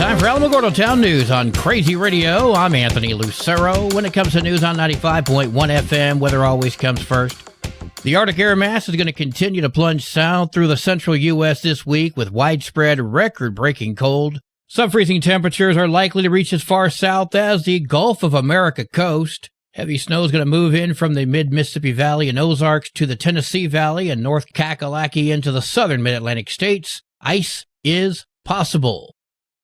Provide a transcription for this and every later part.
Time for Alamogordo Town News on Crazy Radio. I'm Anthony Lucero. When it comes to news on 95.1 FM, weather always comes first. The Arctic air mass is going to continue to plunge south through the central U.S. this week with widespread record-breaking cold. Sub-freezing temperatures are likely to reach as far south as the Gulf of America coast. Heavy snow is going to move in from the mid-Mississippi Valley and Ozarks to the Tennessee Valley and North Kakalaki into the southern mid-Atlantic states. Ice is possible.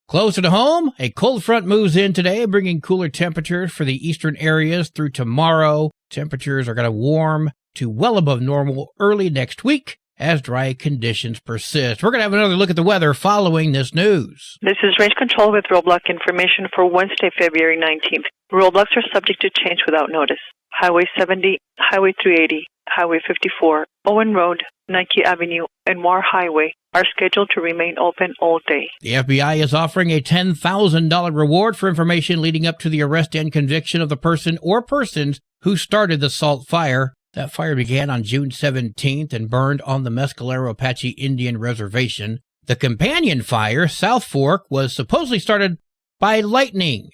Closer to home, a cold front moves in today, bringing cooler temperatures for the eastern areas through tomorrow. Temperatures are going to warm to well above normal early next week as dry conditions persist. We're going to have another look at the weather following this news. This is Range Control with roadblock information for Wednesday, February 19th. Roadblocks are subject to change without notice. Highway 70, Highway 380, Highway 54, Owen Road, Nike Avenue, and Moore Highway are scheduled to remain open all day. The FBI is offering a $10,000 reward for information leading up to the arrest and conviction of the person or persons who started the Salt Fire. That fire began on June 17th and burned on the Mescalero Apache Indian Reservation. The companion fire, South Fork, was supposedly started by lightning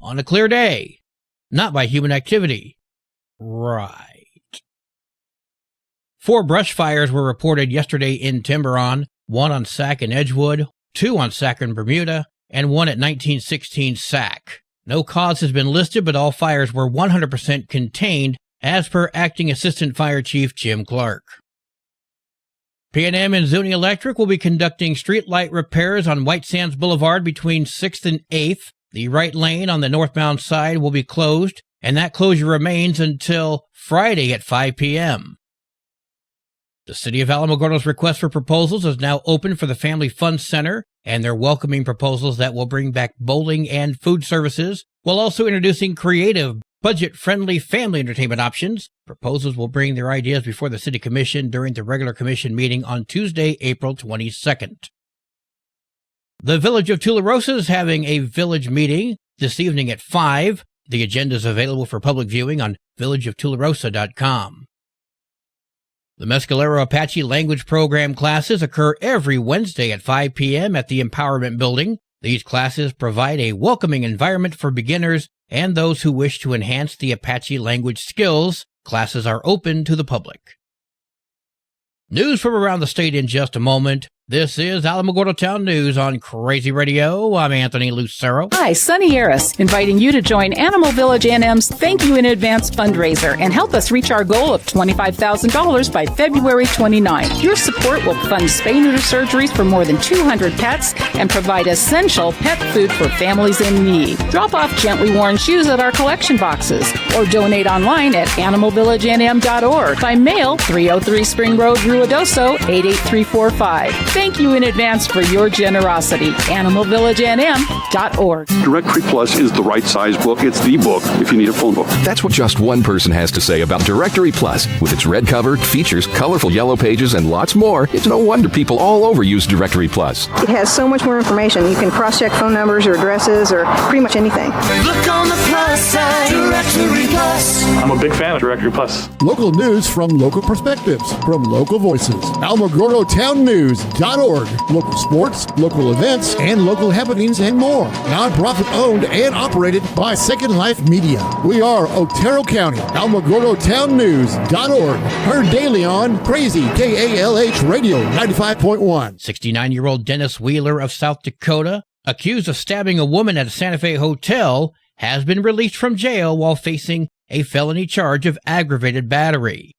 on a clear day, not by human activity. Right. 4 brush fires were reported yesterday in Tiburon, 1 on Sac and Edgewood, 2 on Sac and Bermuda, and 1 at 1916 Sac. No cause has been listed, but all fires were 100% contained, as per Acting Assistant Fire Chief Jim Clark. P&M and Zuni Electric will be conducting streetlight repairs on White Sands Boulevard between 6th and 8th. The right lane on the northbound side will be closed, and that closure remains until Friday at 5 p.m. The City of Alamogordo's request for proposals is now open for the Family Fun Center, and they're welcoming proposals that will bring back bowling and food services, while also introducing creative, budget-friendly family entertainment options. Proposals will bring their ideas before the City Commission during the regular Commission meeting on Tuesday, April 22nd. The Village of Tularosa is having a village meeting this evening at 5. The agenda is available for public viewing on villageoftularosa.com. The Mescalero Apache language program classes occur every Wednesday at 5 p.m. at the Empowerment Building. These classes provide a welcoming environment for beginners and those who wish to enhance the Apache language skills. Classes are open to the public. News from around the state in just a moment. This is Alamogordo Town News on Crazy Radio. I'm Anthony Lucero. Hi, Sunny Harris, inviting you to join Animal Village NM's Thank You in Advance fundraiser and help us reach our goal of $25,000 by February 29th. Your support will fund spay-neuter surgeries for more than 200 pets and provide essential pet food for families in need. Drop off gently worn shoes at our collection boxes or donate online at animalvillagenm.org. By mail, 303 Spring Road, Ruidoso, 88345. Thank you in advance for your generosity. AnimalVillageNM.org. Directory Plus is the right size book. It's the book if you need a phone book. That's what just one person has to say about Directory Plus. With its red cover, features, colorful yellow pages, and lots more, it's no wonder people all over use Directory Plus. It has so much more information. You can cross-check phone numbers or addresses or pretty much anything. Look on the plus side, Directory Plus. I'm a big fan of Directory Plus. Local news from local perspectives, from local voices. AlamogordoTownNews.org. Local sports, local events, and local happenings and more. Nonprofit owned and operated by Second Life Media. We are Otero County. AlamogordoTownNews.org. Heard daily on Crazy KALH Radio 95.1. 69-year-old Dennis Wheeler of South Dakota, accused of stabbing a woman at a Santa Fe hotel, has been released from jail while facing a felony charge of aggravated battery.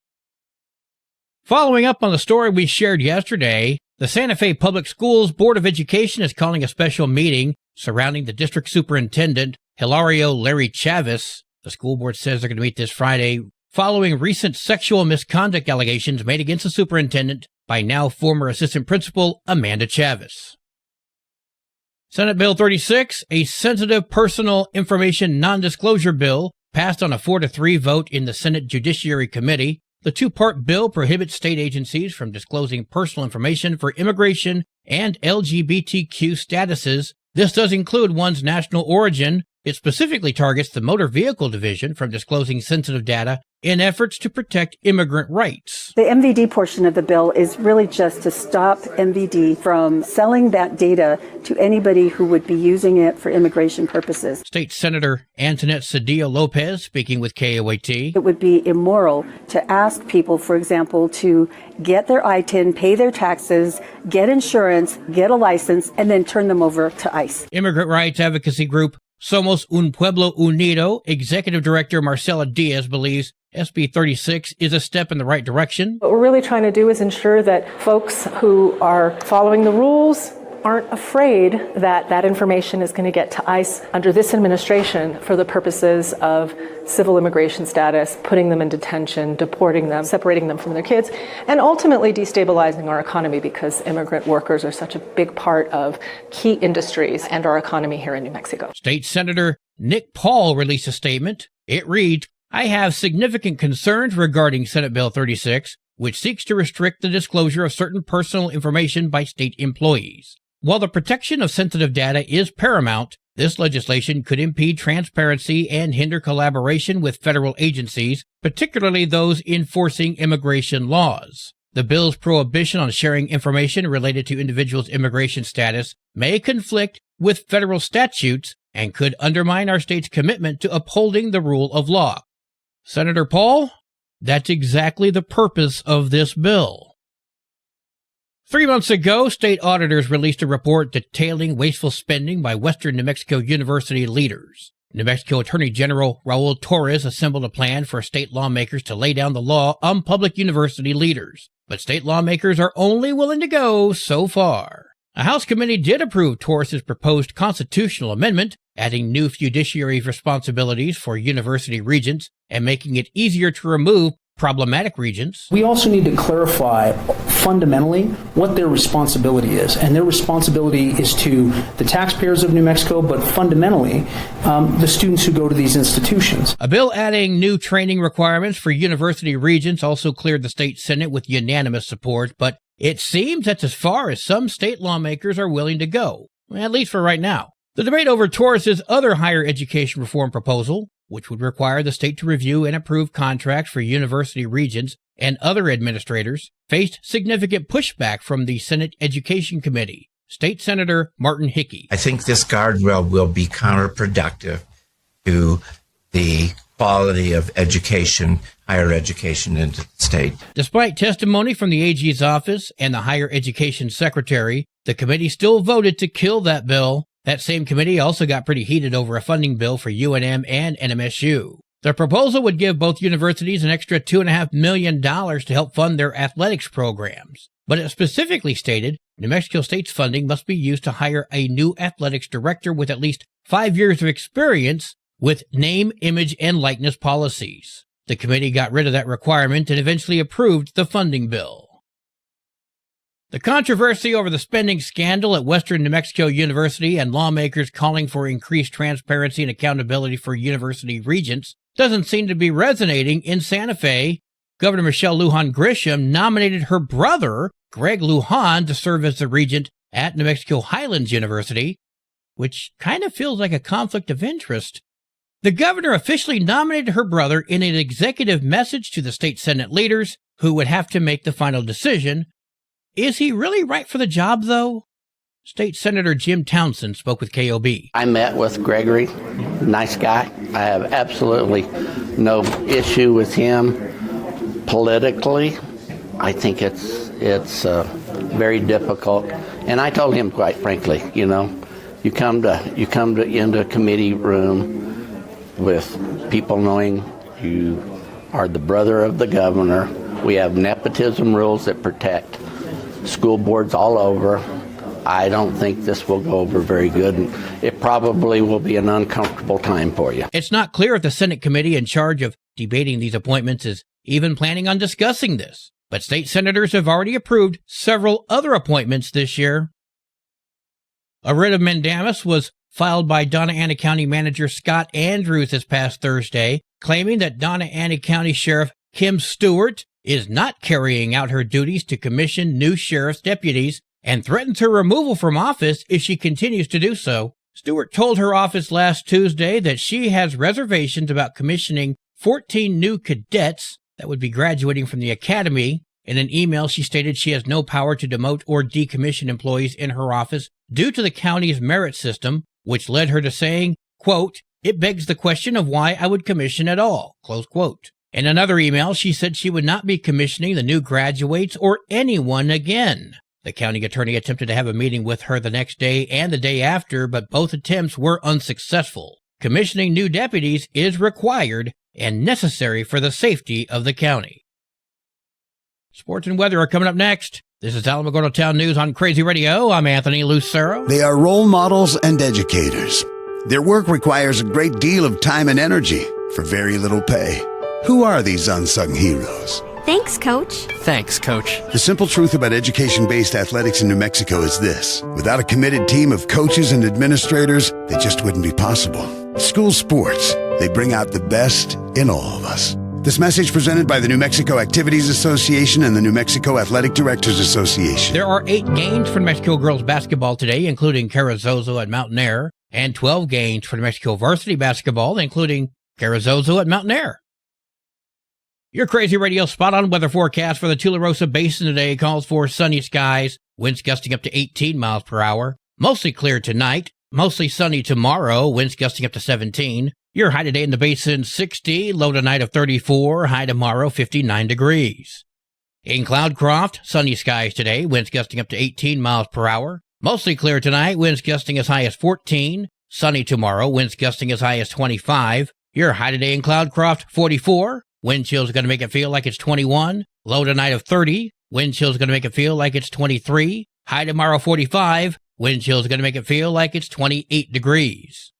Following up on the story we shared yesterday, the Santa Fe Public Schools Board of Education is calling a special meeting surrounding the district superintendent, Hilario Larry Chavez. The school board says they're going to meet this Friday following recent sexual misconduct allegations made against the superintendent by now former assistant principal Amanda Chavez. Senate Bill 36, a sensitive personal information non-disclosure bill, passed on a 4-3 vote in the Senate Judiciary Committee. The 2-part bill prohibits state agencies from disclosing personal information for immigration and LGBTQ statuses. This does include one's national origin. It specifically targets the Motor Vehicle Division from disclosing sensitive data in efforts to protect immigrant rights. The MVD portion of the bill is really just to stop MVD from selling that data to anybody who would be using it for immigration purposes. State Senator Antoinette Cedillo Lopez speaking with KOAT. It would be immoral to ask people, for example, to get their ITIN, pay their taxes, get insurance, get a license, and then turn them over to ICE. Immigrant rights advocacy group Somos Un Pueblo Unido Executive Director Marcela Diaz believes SB 36 is a step in the right direction. What we're really trying to do is ensure that folks who are following the rules aren't afraid that that information is going to get to ICE under this administration for the purposes of civil immigration status, putting them in detention, deporting them, separating them from their kids, and ultimately destabilizing our economy because immigrant workers are such a big part of key industries and our economy here in New Mexico. State Senator Nick Paul released a statement. It reads, I have significant concerns regarding Senate Bill 36, which seeks to restrict the disclosure of certain personal information by state employees. While the protection of sensitive data is paramount, this legislation could impede transparency and hinder collaboration with federal agencies, particularly those enforcing immigration laws. The bill's prohibition on sharing information related to individuals' immigration status may conflict with federal statutes and could undermine our state's commitment to upholding the rule of law. Senator Paul, that's exactly the purpose of this bill. 3 months ago, state auditors released a report detailing wasteful spending by Western New Mexico University leaders. New Mexico Attorney General Raul Torres assembled a plan for state lawmakers to lay down the law on public university leaders. But state lawmakers are only willing to go so far. A House committee did approve Torres' proposed constitutional amendment, adding new fiduciary responsibilities for university regents and making it easier to remove problematic regents. We also need to clarify fundamentally what their responsibility is. And their responsibility is to the taxpayers of New Mexico, but fundamentally the students who go to these institutions. A bill adding new training requirements for university regents also cleared the state Senate with unanimous support, but it seems that's as far as some state lawmakers are willing to go, at least for right now. The debate over Torres' other higher education reform proposal, which would require the state to review and approve contracts for university regents and other administrators, faced significant pushback from the Senate Education Committee. State Senator Martin Hickey. I think this guardrail will be counterproductive to the quality of education, higher education in the state. Despite testimony from the AG's office and the Higher Education Secretary, the committee still voted to kill that bill. That same committee also got pretty heated over a funding bill for UNM and NMSU. The proposal would give both universities an extra $2.5 million to help fund their athletics programs. But it specifically stated New Mexico State's funding must be used to hire a new athletics director with at least 5 years of experience with name, image, and likeness policies. The committee got rid of that requirement and eventually approved the funding bill. The controversy over the spending scandal at Western New Mexico University and lawmakers calling for increased transparency and accountability for university regents doesn't seem to be resonating in Santa Fe. Governor Michelle Lujan Grisham nominated her brother, Greg Lujan, to serve as the regent at New Mexico Highlands University, which kind of feels like a conflict of interest. The governor officially nominated her brother in an executive message to the state Senate leaders, who would have to make the final decision. Is he really right for the job, though? State Senator Jim Townsend spoke with KOB. I met with Gregory, nice guy. I have absolutely no issue with him politically. I think it's very difficult. And I told him, quite frankly, you come into a committee room with people knowing you are the brother of the governor. We have nepotism rules that protect school boards all over. I don't think this will go over very good. And it probably will be an uncomfortable time for you. It's not clear if the Senate committee in charge of debating these appointments is even planning on discussing this. But state senators have already approved several other appointments this year. A writ of mandamus was filed by Donna Ana County Manager Scott Andrews this past Thursday, claiming that Donna Ana County Sheriff Kim Stewart is not carrying out her duties to commission new sheriff's deputies and threatens her removal from office if she continues to do so. Stewart told her office last Tuesday that she has reservations about commissioning 14 new cadets that would be graduating from the academy. In an email, she stated she has no power to demote or decommission employees in her office due to the county's merit system, which led her to saying, quote, "It begs the question of why I would commission at all," close quote. In another email, she said she would not be commissioning the new graduates or anyone again. The county attorney attempted to have a meeting with her the next day and the day after, but both attempts were unsuccessful. Commissioning new deputies is required and necessary for the safety of the county. Sports and weather are coming up next. This is Alamogordo Town News on Crazy Radio. I'm Anthony Lucero. They are role models and educators. Their work requires a great deal of time and energy for very little pay. Who are these unsung heroes? Thanks, Coach. Thanks, Coach. The simple truth about education-based athletics in New Mexico is this. Without a committed team of coaches and administrators, they just wouldn't be possible. School sports, they bring out the best in all of us. This message presented by the New Mexico Activities Association and the New Mexico Athletic Directors Association. There are 8 games for New Mexico girls basketball today, including Carrizozo at Mountain Air, and 12 games for New Mexico varsity basketball, including Carrizozo at Mountain Air. Your Crazy Radio spot-on weather forecast for the Tularosa Basin today calls for sunny skies, winds gusting up to 18 miles per hour, mostly clear tonight, mostly sunny tomorrow, winds gusting up to 17. Your high today in the basin, 60, low tonight of 34, high tomorrow, 59 degrees. In Cloudcroft, sunny skies today, winds gusting up to 18 miles per hour. Mostly clear tonight, winds gusting as high as 14. Sunny tomorrow, winds gusting as high as 25. Your high today in Cloudcroft, 44. Wind chill is going to make it feel like it's 21. Low tonight of 30. Wind chill is going to make it feel like it's 23. High tomorrow, 45. Wind chill is going to make it feel like it's 28 degrees.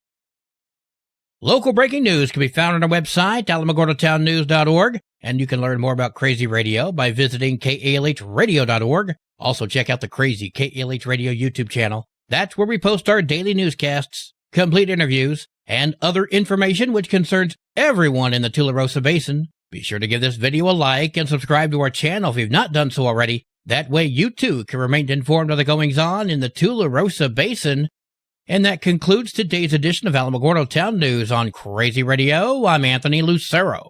Local breaking news can be found on our website, alamogordotownnews.org, and you can learn more about Crazy Radio by visiting kalhradio.org. Also, check out the Crazy KALH Radio YouTube channel. That's where we post our daily newscasts, complete interviews, and other information which concerns everyone in the Tularosa Basin. Be sure to give this video a like and subscribe to our channel if you've not done so already. That way you too can remain informed of the goings-on in the Tularosa Basin. And that concludes today's edition of Alamogordo Town News on Crazy Radio. I'm Anthony Lucero.